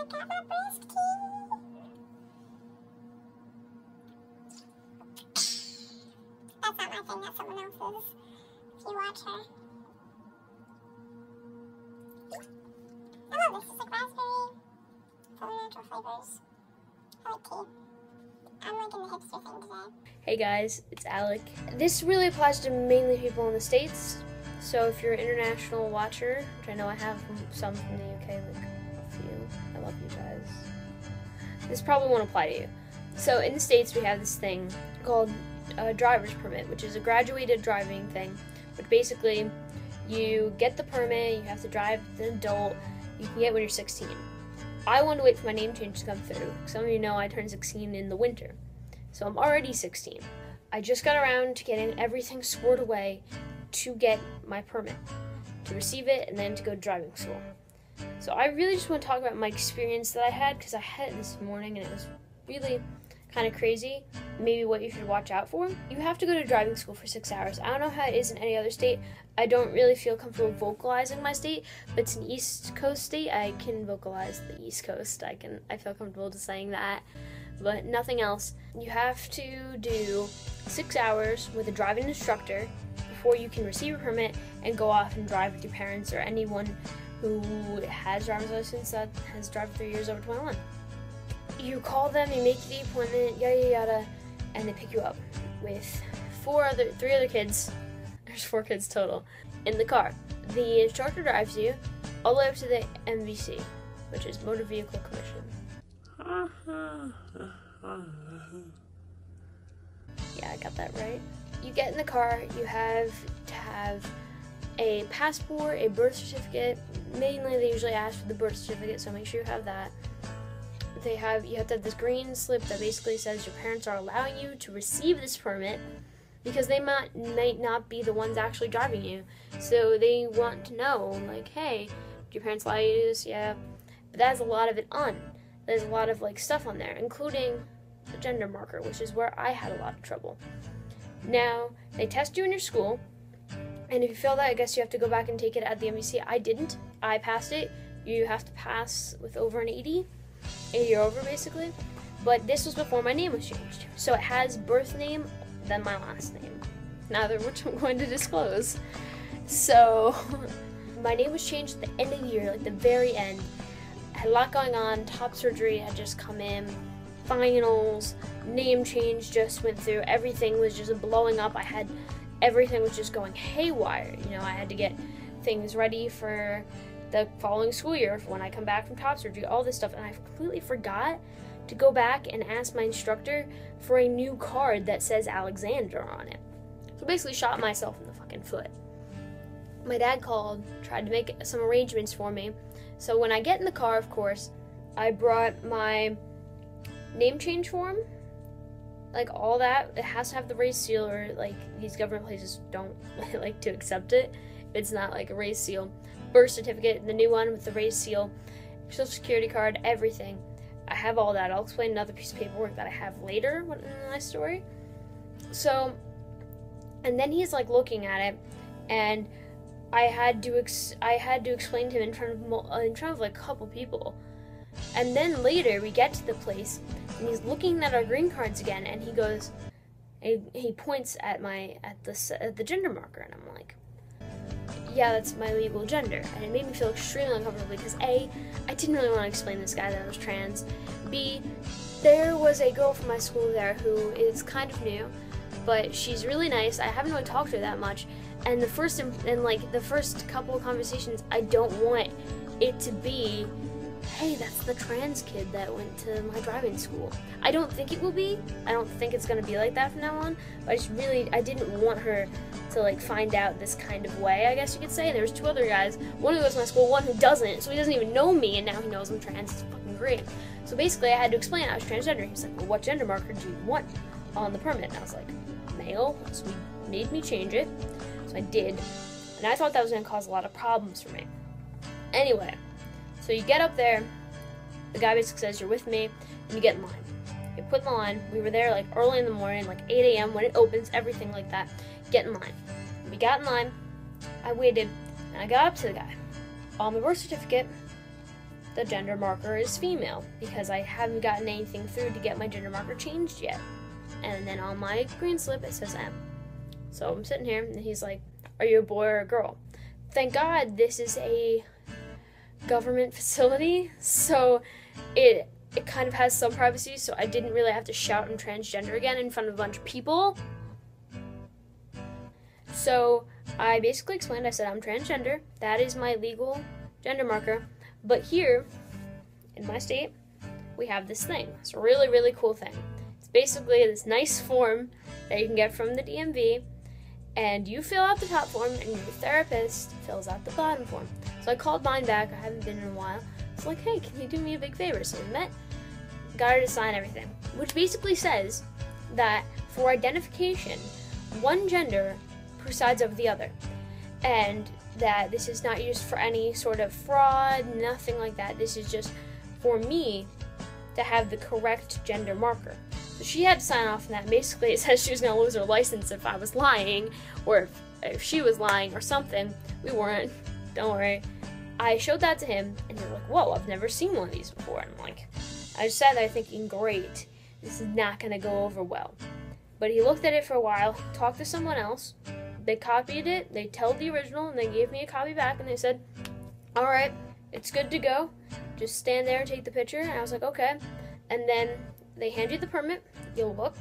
got my breast key. That's not my thing, that's someone else's. If you watch her. I love this. It's like raspberry. Full of natural flavors. I like tea. I'm like in the hipster thing today. Hey guys, it's Alec. This really applies to mainly people in the States. So if you're an international watcher, which I know I have some from the UK, like a few. I love you guys. This probably won't apply to you. So in the States, we have this thing called a driver's permit, which is a graduated driving thing. But basically, you get the permit, you have to drive as an adult, you can get when you're 16. I wanted to wait for my name change to come through. Some of you know I turned 16 in the winter. So I'm already 16. I just got around to getting everything squared away to get my permit, to receive it, and then to go to driving school. So I really just want to talk about my experience that I had, because I had it this morning and it was really kind of crazy. Maybe what you should watch out for. You have to go to driving school for 6 hours. I don't know how it is in any other state. I don't really feel comfortable vocalizing my state, but it's an East Coast state. I can vocalize the East Coast. I feel comfortable just saying that, but nothing else. You have to do 6 hours with a driving instructor before you can receive a permit and go off and drive with your parents or anyone who has driver's license that has driven 3 years over 21. You call them, you make the appointment, yada yada, and they pick you up with three other kids. There's 4 kids total in the car. The instructor drives you all the way up to the MVC, which is Motor Vehicle Commission. Yeah, I got that right. You get in the car, you have to have a passport, a birth certificate. Mainly they usually ask for the birth certificate, so make sure you have that. You have to have this green slip that basically says your parents are allowing you to receive this permit, because they might not be the ones actually driving you. So they want to know, like, hey, do your parents allow you to do this? Yeah. But that has a lot of it on. There's a lot of stuff on there, including the gender marker, which is where I had a lot of trouble. Now, they test you in your school, and if you fail that, I guess you have to go back and take it at the MVC. I didn't. I passed it. You have to pass with over an 80 or over, basically. But this was before my name was changed. So it has birth name, then my last name. Neither which I'm going to disclose. So my name was changed at the end of the year, like the very end. I had a lot going on. Top surgery had just come in. Finals, name change just went through. Everything was just blowing up. Everything was just going haywire. You know, I had to get things ready for the following school year for when I come back from top surgery, all this stuff, and I completely forgot to go back and ask my instructor for a new card that says Alexander on it. So basically shot myself in the fucking foot. My dad called, tried to make some arrangements for me. So when I get in the car, of course, I brought my name change form, like all that. It has to have the raised seal, or like these government places don't like to accept it. It's not like a raised seal. Birth certificate, the new one with the raised seal, social security card, everything. I have all that. I'll explain another piece of paperwork that I have later in my story. So, and then he's like looking at it, and I had to explain to him in front of like a couple people. And then later we get to the place, and he's looking at our green cards again, and he goes, he points at the gender marker, and I'm like, yeah, that's my legal gender. And it made me feel extremely uncomfortable because A, I didn't really want to explain to this guy that I was trans. B, there was a girl from my school there who is kind of new, but she's really nice. I haven't really talked to her that much. And the first couple of conversations, I don't want it to be, hey, that's the trans kid that went to my driving school. I don't think it will be. I don't think it's going to be like that from now on. But I didn't want her to like find out this kind of way, I guess you could say. And there was 2 other guys, one who goes to my school, one who doesn't, so he doesn't even know me, and now he knows I'm trans. It's fucking great. So basically I had to explain I was transgender. He's like, well, what gender marker do you want on the permit? And I was like, male. So he made me change it. So I did. And I thought that was going to cause a lot of problems for me. Anyway, so you get up there, the guy basically says you're with me, and you get in line. You put in the line. We were there like early in the morning, like 8 a.m. when it opens, everything like that. Get in line. We got in line, I waited, and I got up to the guy. On my birth certificate, the gender marker is female because I haven't gotten anything through to get my gender marker changed yet. And then on my green slip it says M. So I'm sitting here and he's like, are you a boy or a girl? Thank God this is a government facility, so it kind of has some privacy, so I didn't really have to shout I'm transgender again in front of a bunch of people. So I basically explained, I said I'm transgender, that is my legal gender marker, but here in my state we have this thing. It's a really, really cool thing. It's basically this nice form that you can get from the DMV, and you fill out the top form and your therapist fills out the bottom form. So I called mine back, I haven't been in a while. It's like, hey, can you do me a big favor? So we met, got her to sign everything, which basically says that for identification, one gender presides over the other, and that this is not used for any sort of fraud, nothing like that. This is just for me to have the correct gender marker. So she had to sign off on that. Basically, it says she was going to lose her license if I was lying, or if she was lying or something. We weren't. Don't worry. I showed that to him, and he was like, whoa, I've never seen one of these before. And I'm like, I just sat there thinking, great, this is not going to go over well. But he looked at it for a while, talked to someone else, they copied it, they told the original, and they gave me a copy back, and they said, all right, it's good to go. Just stand there and take the picture. And I was like, okay. And then they hand you the permit, you'll look,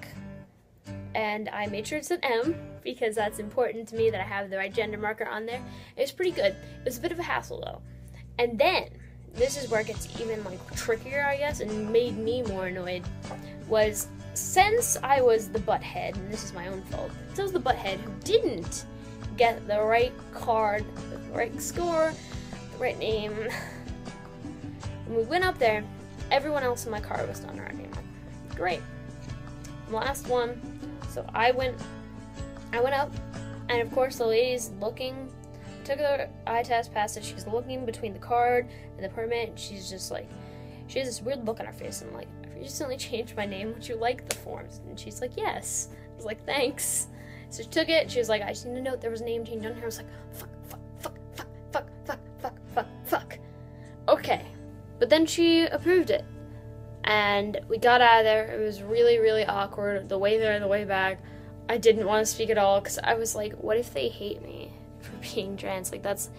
and I made sure it said M, because that's important to me that I have the right gender marker on there. It was pretty good. It was a bit of a hassle, though. And then, this is where it gets even, like, trickier, I guess, and made me more annoyed, was since I was the butthead, and this is my own fault, since I was the butthead who didn't get the right card, the right score, the right name, when we went up there, everyone else in my car was done already. I'm like, great. Last one. So I went up, and of course the lady's looking, took the eye test, passed it, she's looking between the card and the permit, and she's just like, she has this weird look on her face, and I'm like, I've recently changed my name, would you like the forms? And she's like, yes. I was like, thanks. So she took it, she was like, I just need to note there was a name change on here. I was like, fuck. Okay. But then she approved it. And we got out of there. It was really, really awkward. The way there, the way back. I didn't want to speak at all because I was like, what if they hate me for being trans? Like, that's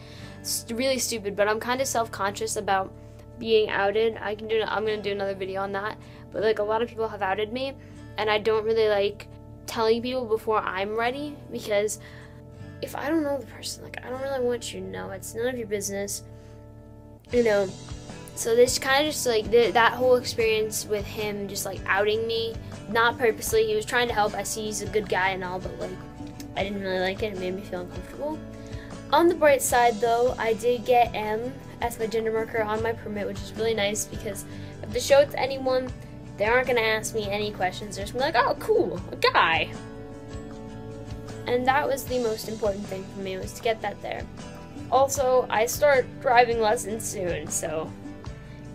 really stupid. But I'm kind of self-conscious about being outed. I'm going to do another video on that. But, like, a lot of people have outed me. And I don't really like telling people before I'm ready. Because if I don't know the person, like, I don't really want you to know. It's none of your business. You know. So this kind of just, like, that whole experience with him just, like, outing me, not purposely. He was trying to help. I see he's a good guy and all, but, like, I didn't really like it. It made me feel uncomfortable. On the bright side, though, I did get M as my gender marker on my permit, which is really nice because if I show it to anyone, they aren't going to ask me any questions. They're just going to be like, oh, cool, a guy. And that was the most important thing for me, was to get that there. Also, I start driving lessons soon, so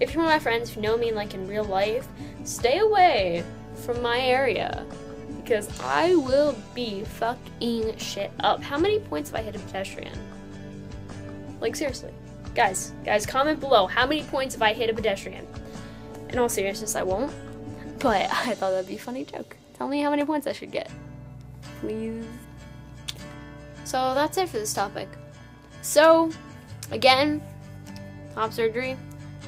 if you're one of my friends, if you know me like in real life, stay away from my area because I will be fucking shit up. How many points have I hit a pedestrian? Like, seriously. Guys, comment below. How many points have I hit a pedestrian? In all seriousness, I won't. But I thought that'd be a funny joke. Tell me how many points I should get. Please. So that's it for this topic. So, again, top surgery.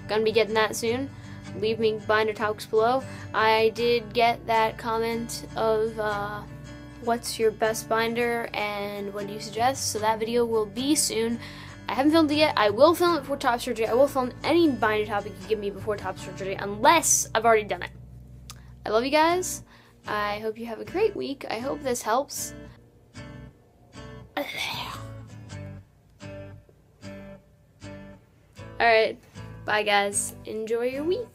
Gonna be getting that soon. Leave me binder topics below. I did get that comment of what's your best binder and what do you suggest, so that video will be soon. I haven't filmed it yet. I will film it before top surgery. I will film any binder topic you give me before top surgery unless I've already done it. I love you guys. I hope you have a great week. I hope this helps. Alright. Bye guys. Enjoy your week.